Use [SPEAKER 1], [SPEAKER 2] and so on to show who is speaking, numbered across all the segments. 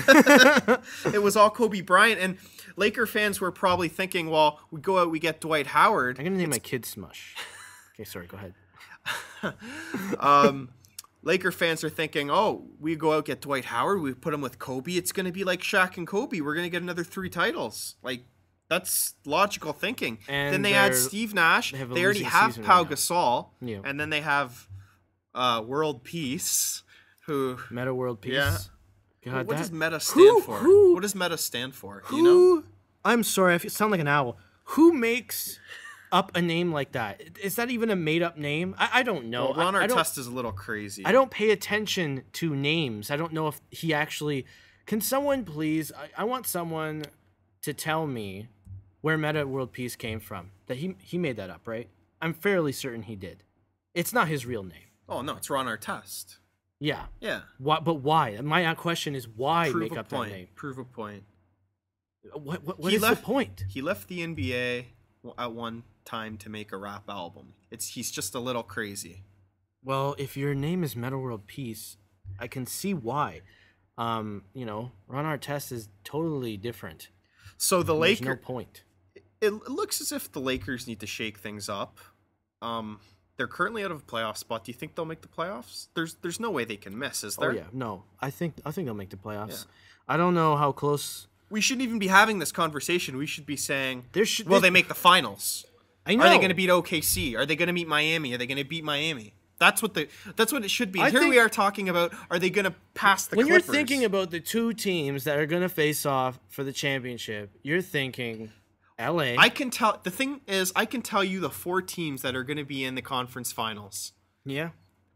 [SPEAKER 1] It was all Kobe Bryant. And Laker fans were probably thinking, well, we go out, we get Dwight Howard.
[SPEAKER 2] I'm going to name my kid Smush. Okay, sorry, go ahead.
[SPEAKER 1] Laker fans are thinking, oh, we go out, get Dwight Howard, we put him with Kobe. It's going to be like Shaq and Kobe. We're going to get another 3 titles. Like, that's logical thinking.
[SPEAKER 2] And
[SPEAKER 1] then they add Steve Nash. They already have Pau Gasol.
[SPEAKER 2] Yeah.
[SPEAKER 1] And then they have World Peace, who...
[SPEAKER 2] Meta World Peace.
[SPEAKER 1] Yeah.
[SPEAKER 2] God,
[SPEAKER 1] what does Meta stand for? What does Meta stand for? Do you know?
[SPEAKER 2] I'm sorry, I sound like an owl. Who makes up a name like that? Is that even a made-up name? I don't know.
[SPEAKER 1] Well, Ron Artest is a little crazy.
[SPEAKER 2] I don't pay attention to names. I don't know if he actually... Can someone please... I want someone to tell me where Meta World Peace came from. That he made that up, right? I'm fairly certain he did. It's not his real name.
[SPEAKER 1] Oh, no, it's Ron Artest.
[SPEAKER 2] Yeah.
[SPEAKER 1] Yeah.
[SPEAKER 2] But why? My question is why make up that name?
[SPEAKER 1] Prove a point.
[SPEAKER 2] What is the point?
[SPEAKER 1] He left the NBA at one time to make a rap album. He's just a little crazy.
[SPEAKER 2] Well, if your name is Meta World Peace, I can see why. Ron Artest is totally different.
[SPEAKER 1] So the Lakers...
[SPEAKER 2] There's no point.
[SPEAKER 1] It looks as if the Lakers need to shake things up. They're currently out of a playoff spot. Do you think they'll make the playoffs? There's no way they can miss, is there?
[SPEAKER 2] Oh yeah, no. I think they'll make the playoffs. Yeah. I don't know how close.
[SPEAKER 1] We shouldn't even be having this conversation. We should be saying, they make the finals?
[SPEAKER 2] I know.
[SPEAKER 1] Are they going to beat OKC? Are they going to beat Miami? Are they going to beat Miami? That's what it should be. And here we are talking about, are they going to pass the Clippers?
[SPEAKER 2] When you're thinking about the 2 teams that are going to face off for the championship, you're thinking LA.
[SPEAKER 1] I can tell you the 4 teams that are going to be in the conference finals.
[SPEAKER 2] Yeah.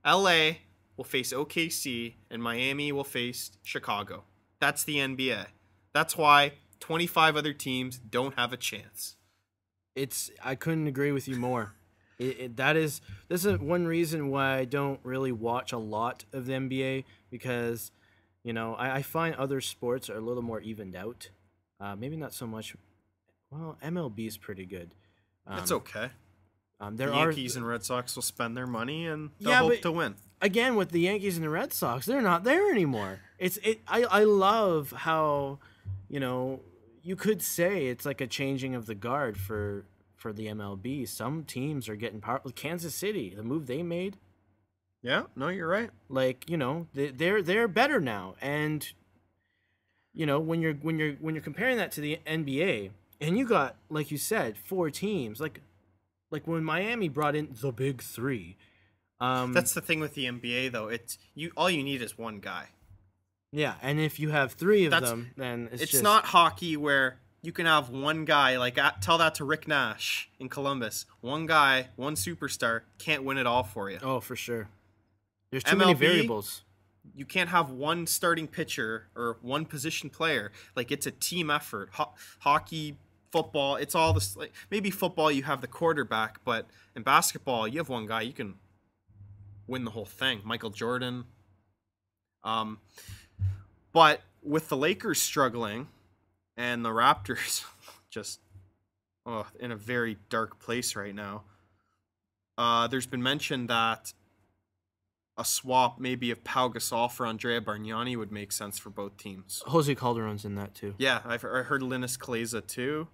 [SPEAKER 1] LA will face OKC and Miami will face Chicago. That's the NBA. That's why 25 other teams don't have a chance.
[SPEAKER 2] I couldn't agree with you more. This is one reason why I don't really watch a lot of the NBA, because, I find other sports are a little more evened out. Maybe not so much. Well, MLB is pretty good.
[SPEAKER 1] It's okay. The Yankees and Red Sox will spend their money and they'll hope to win.
[SPEAKER 2] Again, with the Yankees and the Red Sox, they're not there anymore. I love how, you could say it's like a changing of the guard for the MLB. Some teams are getting power. Kansas City, the move they made.
[SPEAKER 1] Yeah, no, you're right.
[SPEAKER 2] Like, they're better now, and when you're comparing that to the NBA, and you got, like you said, 4 teams, like when Miami brought in the big 3.
[SPEAKER 1] That's the thing with the NBA, though. All you need is one guy.
[SPEAKER 2] Yeah, and if you have 3 of them, then it's
[SPEAKER 1] not hockey where you can have one guy. Tell that to Rick Nash in Columbus. One guy, one superstar, can't win it all for you.
[SPEAKER 2] Oh, for sure. There's too many variables.
[SPEAKER 1] You can't have one starting pitcher or one position player. It's a team effort. Hockey, football, it's all this. Maybe football, you have the quarterback, but in basketball, you have one guy. You can win the whole thing. Michael Jordan. But with the Lakers struggling and the Raptors just in a very dark place right now, there's been mention that a swap maybe of Pau Gasol for Andrea Bargnani would make sense for both teams.
[SPEAKER 2] Jose Calderon's in that too.
[SPEAKER 1] Yeah, I heard Linus Kaleza too.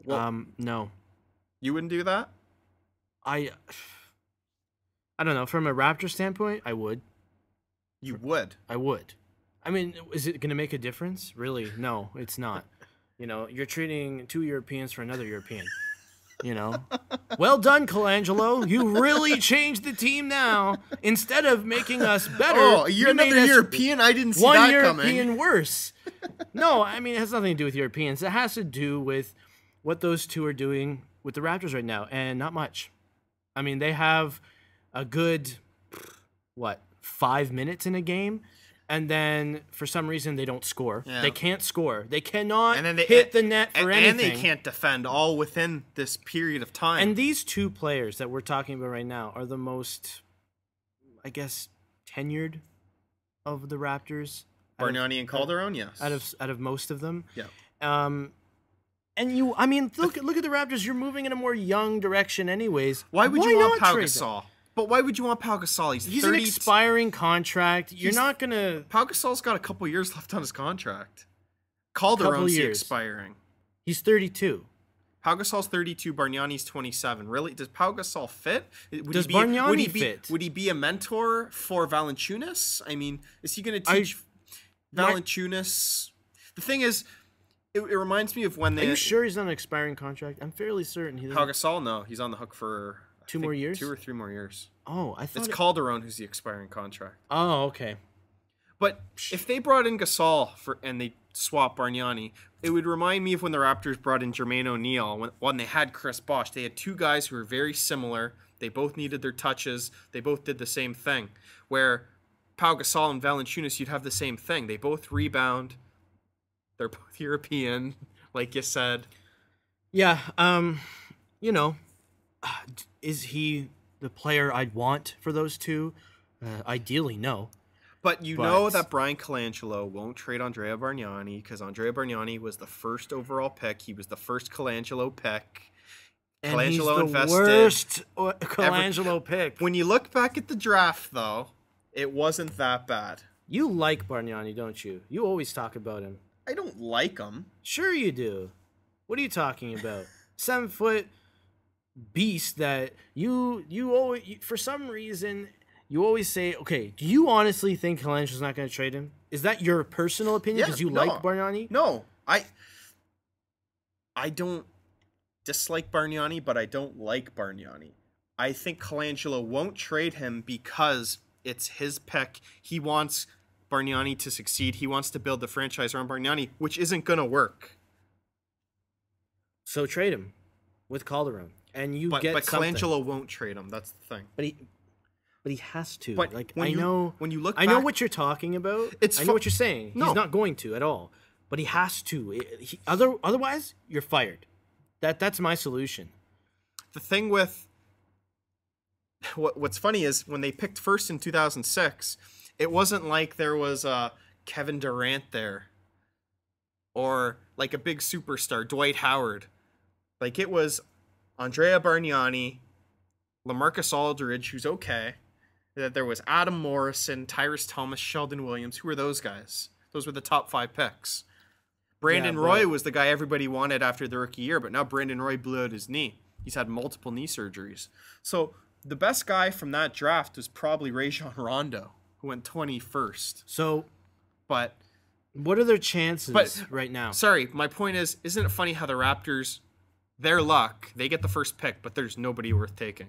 [SPEAKER 2] Well, no.
[SPEAKER 1] You wouldn't do that?
[SPEAKER 2] I don't know. From a Raptor standpoint, I would.
[SPEAKER 1] You would? I
[SPEAKER 2] would. I mean, is it going to make a difference? Really? No, it's not. You're trading 2 Europeans for another European. Well done, Colangelo. You really changed the team now. Instead of making us better,
[SPEAKER 1] you're another European? I didn't see that coming.
[SPEAKER 2] One European worse. No, I mean, it has nothing to do with Europeans. It has to do with what those 2 are doing with the Raptors right now, and not much. I mean, they have a good, 5 minutes in a game, and then for some reason they don't score. Yeah. They can't score. They cannot hit the net for anything.
[SPEAKER 1] And they can't defend all within this period of time.
[SPEAKER 2] And these 2 players that we're talking about right now are the most, I guess, tenured of the Raptors.
[SPEAKER 1] Bargnani and Calderon, yes.
[SPEAKER 2] Out of most of them.
[SPEAKER 1] Yeah.
[SPEAKER 2] And look at the Raptors. You're moving in a more young direction anyways.
[SPEAKER 1] Why would you want Pau Gasol? But why would you want Pau Gasol?
[SPEAKER 2] He's
[SPEAKER 1] 30.
[SPEAKER 2] an expiring contract. You're not gonna.
[SPEAKER 1] Pau Gasol's got a couple years left on his contract. Calderon's the expiring.
[SPEAKER 2] He's 32.
[SPEAKER 1] Pau Gasol's 32. Bargnani's 27. Really? Does Pau Gasol fit?
[SPEAKER 2] Does Bargnani fit?
[SPEAKER 1] Would he be a mentor for Valanciunas? I mean, is he going to teach Valanciunas? The thing is, it reminds me of when they.
[SPEAKER 2] Are you sure he's on an expiring contract? I'm fairly certain he.
[SPEAKER 1] Pau Gasol, no, he's on the hook for
[SPEAKER 2] 2 more years.
[SPEAKER 1] 2 or 3 more years.
[SPEAKER 2] Oh, I thought
[SPEAKER 1] it's Calderon who's the expiring contract.
[SPEAKER 2] Oh, okay.
[SPEAKER 1] But if they brought in Gasol and they swapped Bargnani, it would remind me of when the Raptors brought in Jermaine O'Neal when they had Chris Bosh. They had 2 guys who were very similar. They both needed their touches. They both did the same thing. Where Pau Gasol and Valanciunas, you'd have the same thing. They both rebound. They're both European, like you said.
[SPEAKER 2] Yeah. Is he the player I'd want for those two? Ideally, no.
[SPEAKER 1] But you know that Brian Colangelo won't trade Andrea Bargnani because Andrea Bargnani was the first overall pick. He was the first Colangelo pick.
[SPEAKER 2] And
[SPEAKER 1] Colangelo
[SPEAKER 2] he's the worst Colangelo pick.
[SPEAKER 1] When you look back at the draft, though, it wasn't that bad.
[SPEAKER 2] You like Bargnani, don't you? You always talk about him.
[SPEAKER 1] I don't like him.
[SPEAKER 2] Sure you do. What are you talking about? 7-foot beast that you always, for some reason, you always say, okay, do you honestly think Colangelo's not going to trade him? Is that your personal opinion because you like Bargnani?
[SPEAKER 1] No, I don't dislike Bargnani, but I don't like Bargnani. I think Colangelo won't trade him because it's his pick. He wants Bargnani to succeed. He wants to build the franchise around Bargnani, which isn't going to work.
[SPEAKER 2] So trade him with Calderon, and get something. But
[SPEAKER 1] Colangelo won't trade him. That's the thing.
[SPEAKER 2] But he has to.
[SPEAKER 1] But
[SPEAKER 2] like
[SPEAKER 1] when
[SPEAKER 2] I
[SPEAKER 1] you,
[SPEAKER 2] know,
[SPEAKER 1] when you look,
[SPEAKER 2] I
[SPEAKER 1] back,
[SPEAKER 2] know what you're talking about. I know what you're saying.
[SPEAKER 1] No.
[SPEAKER 2] He's not going to at all. But he has to. Otherwise, you're fired. That's my solution.
[SPEAKER 1] The thing with what's funny is when they picked first in 2006, it wasn't like there was Kevin Durant there, or like a big superstar, Dwight Howard. Like it was Andrea Bargnani, LaMarcus Aldridge, who's okay. That there was Adam Morrison, Tyrese Thomas, Sheldon Williams. Who were those guys? Those were the top 5 picks. Brandon Roy was the guy everybody wanted after the rookie year, but now Brandon Roy blew out his knee. He's had multiple knee surgeries. So the best guy from that draft was probably Rajon Rondo, who went 21st.
[SPEAKER 2] So,
[SPEAKER 1] but
[SPEAKER 2] what are their chances right now?
[SPEAKER 1] Sorry, my point is, isn't it funny how the Raptors, their luck, they get the first pick, but there's nobody worth taking.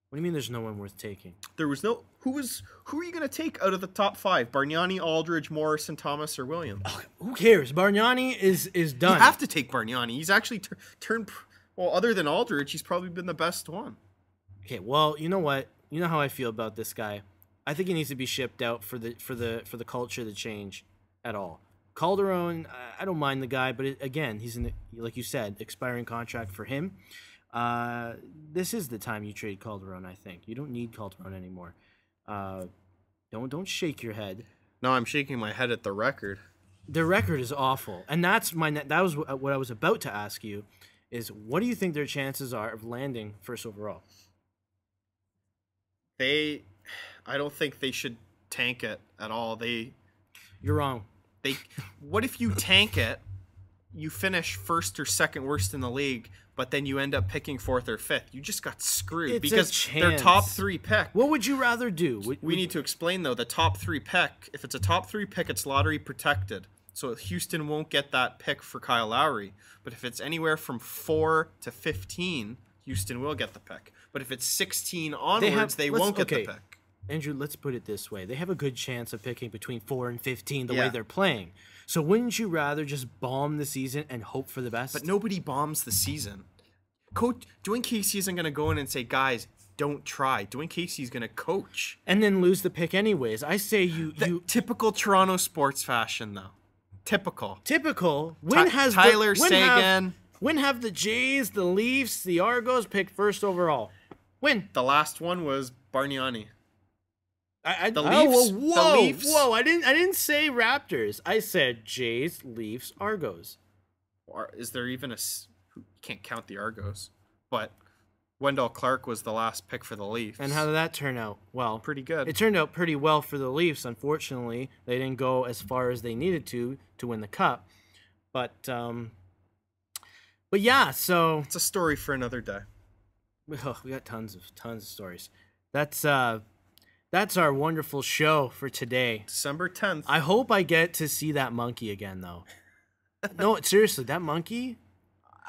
[SPEAKER 2] What do you mean there's no one worth taking?
[SPEAKER 1] There was no... Who are you going to take out of the top 5? Bargnani, Aldridge, Morrison, Thomas, or Williams?
[SPEAKER 2] Oh, who cares? Bargnani is done.
[SPEAKER 1] You have to take Bargnani. He's actually turned... Well, other than Aldridge, he's probably been the best one.
[SPEAKER 2] Okay, well, you know what? You know how I feel about this guy. I think he needs to be shipped out for the culture to change at all. Calderon, I don't mind the guy, but again, he's like you said, expiring contract for him. This is the time you trade Calderon, I think. You don't need Calderon anymore. Don't shake your head.
[SPEAKER 1] No, I'm shaking my head at the record.
[SPEAKER 2] The record is awful. And that was what I was about to ask you, is what do you think their chances are of landing first overall?
[SPEAKER 1] I don't think they should tank it at all.
[SPEAKER 2] You're wrong.
[SPEAKER 1] What if you tank it, you finish first or second worst in the league, but then you end up picking 4th or 5th? You just got screwed because their top 3 pick.
[SPEAKER 2] What would you rather do?
[SPEAKER 1] We need to explain, though, the top 3 pick. If it's a top 3 pick, it's lottery protected. So Houston won't get that pick for Kyle Lowry. But if it's anywhere from 4 to 15, Houston will get the pick. But if it's 16 onwards, they won't get the pick.
[SPEAKER 2] Andrew, let's put it this way. They have a good chance of picking between 4 and 15 the way they're playing. So wouldn't you rather just bomb the season and hope for the best?
[SPEAKER 1] But nobody bombs the season. Dwayne Casey isn't going to go in and say, guys, don't try. Dwayne Casey's going to coach.
[SPEAKER 2] And then lose the pick anyways. I say you...
[SPEAKER 1] Typical Toronto sports fashion, though. Typical.
[SPEAKER 2] When has
[SPEAKER 1] Tyler Seguin.
[SPEAKER 2] When have the Jays, the Leafs, the Argos picked first overall? When?
[SPEAKER 1] The last one was Bargnani.
[SPEAKER 2] The Leafs. Whoa! I didn't say Raptors. I said Jays, Leafs, Argos.
[SPEAKER 1] Is there even you can't count the Argos, but Wendell Clark was the last pick for the Leafs.
[SPEAKER 2] And how did that turn out? Well,
[SPEAKER 1] Pretty good.
[SPEAKER 2] It turned out pretty well for the Leafs. Unfortunately, they didn't go as far as they needed to win the cup. But yeah, so
[SPEAKER 1] It's a story for another day.
[SPEAKER 2] we got tons of stories. That's our wonderful show for today.
[SPEAKER 1] December 10th.
[SPEAKER 2] I hope I get to see that monkey again, though. No, seriously, that monkey.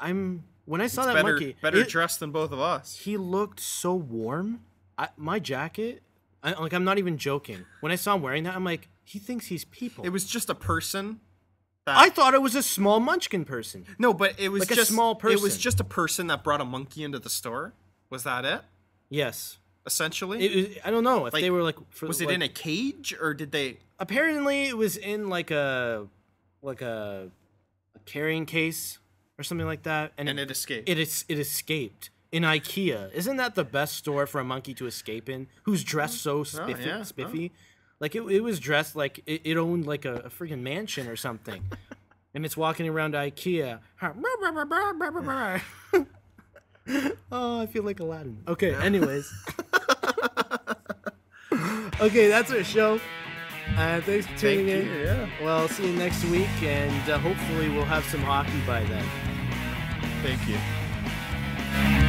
[SPEAKER 2] When I saw that monkey,
[SPEAKER 1] better dressed than both of us.
[SPEAKER 2] he looked so warm. My jacket, I'm not even joking. When I saw him wearing that, I'm like, he thinks he's people.
[SPEAKER 1] It was just a person.
[SPEAKER 2] I thought it was a small munchkin person.
[SPEAKER 1] No, but it was
[SPEAKER 2] Like
[SPEAKER 1] just
[SPEAKER 2] a small person.
[SPEAKER 1] It was just a person that brought a monkey into the store. Was that it?
[SPEAKER 2] Yes.
[SPEAKER 1] Essentially,
[SPEAKER 2] I don't know if they were like.
[SPEAKER 1] Was it in a cage or did they?
[SPEAKER 2] Apparently, it was in like a carrying case or something like that, and
[SPEAKER 1] it escaped.
[SPEAKER 2] It escaped in IKEA. Isn't that the best store for a monkey to escape in? Who's dressed so spiffy? Like it was dressed like it owned like a freaking mansion or something, and it's walking around IKEA. Oh, I feel like Aladdin. Okay, anyways. Okay, that's our show. Thanks for tuning in.
[SPEAKER 1] Yeah.
[SPEAKER 2] Well, I'll see you next week, and hopefully we'll have some hockey by then.
[SPEAKER 1] Thank you.